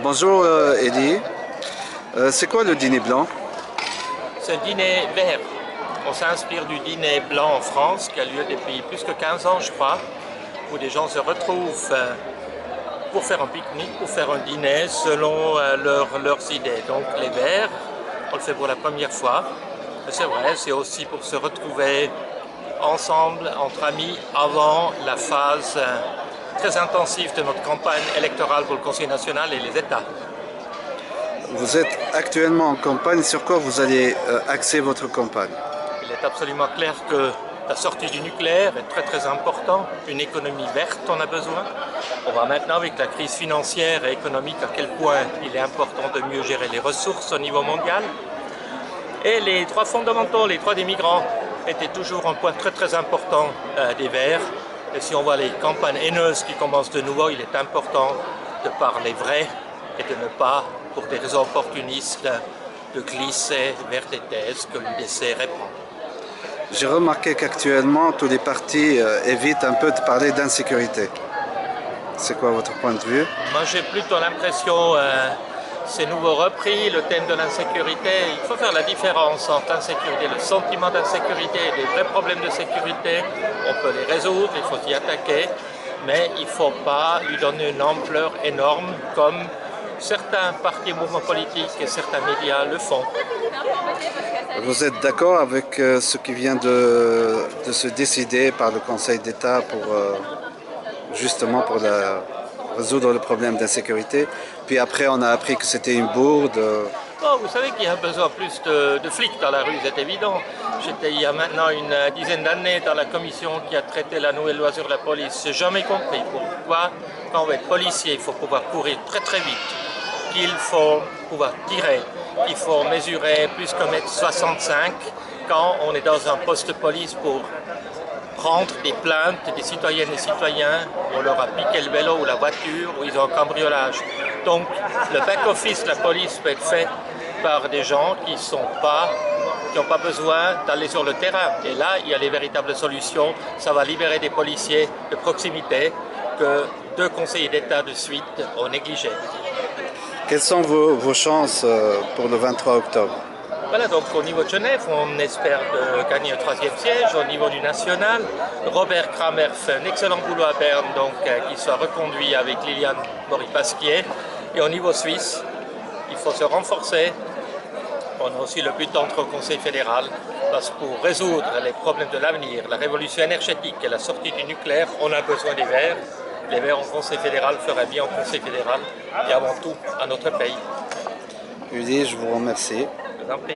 Bonjour Eddie. C'est quoi le dîner blanc? C'est un dîner vert. On s'inspire du dîner blanc en France qui a lieu depuis plus que 15 ans je crois, où des gens se retrouvent pour faire un pique-nique, pour faire un dîner selon leurs idées. Donc les verts, on le fait pour la première fois. C'est vrai, c'est aussi pour se retrouver ensemble, entre amis, avant la phase très intensive de notre campagne électorale pour le Conseil national et les États. Vous êtes actuellement en campagne, sur quoi vous allez axer votre campagne? Il est absolument clair que la sortie du nucléaire est très important. Une économie verte, on a besoin. On voit maintenant avec la crise financière et économique à quel point il est important de mieux gérer les ressources au niveau mondial. Et les droits fondamentaux, les droits des migrants étaient toujours un point très important des Verts. Et si on voit les campagnes haineuses qui commencent de nouveau, il est important de parler vrai et de ne pas, pour des raisons opportunistes, de glisser vers des thèses que l'UDC répand. J'ai remarqué qu'actuellement, tous les partis évitent un peu de parler d'insécurité. C'est quoi votre point de vue? Moi, j'ai plutôt l'impression, c'est nouveau repris, le thème de l'insécurité. Il faut faire la différence entre l'insécurité, le sentiment d'insécurité et les vrais problèmes de sécurité. On peut les résoudre, il faut s'y attaquer, mais il ne faut pas lui donner une ampleur énorme comme certains partis et mouvements politiques et certains médias le font. Vous êtes d'accord avec ce qui vient de se décider par le Conseil d'État pour justement pour résoudre le problème d'insécurité? Puis après, on a appris que c'était une bourde. Oh, vous savez qu'il y a besoin plus de flics dans la rue, c'est évident. J'étais il y a maintenant une dizaine d'années dans la commission qui a traité la nouvelle loi sur la police. J'ai jamais compris pourquoi, quand on veut être policier, il faut pouvoir courir très vite, qu'il faut pouvoir tirer, qu'il faut mesurer plus qu'un mètre 65 quand on est dans un poste de police pour prendre des plaintes des citoyennes et citoyens où on leur a piqué le vélo ou la voiture, où ils ont un cambriolage. Donc le back-office de la police peut être fait par des gens qui n'ont pas besoin d'aller sur le terrain. Et là, il y a les véritables solutions. Ça va libérer des policiers de proximité que 2 conseillers d'État de suite ont négligé. Quelles sont vos chances pour le 23 octobre? Voilà, donc au niveau de Genève, on espère gagner un 3e siège. Au niveau du national, Robert Kramer fait un excellent boulot à Berne, donc qu'il soit reconduit avec Liliane Maury-Pasquier. Et au niveau suisse, il faut se renforcer. On a aussi le but d'entrer au Conseil fédéral, parce que pour résoudre les problèmes de l'avenir, la révolution énergétique et la sortie du nucléaire, on a besoin des Verts. Les Verts au Conseil fédéral feraient bien au Conseil fédéral et avant tout à notre pays. Udi, je vous remercie. Je vous en prie.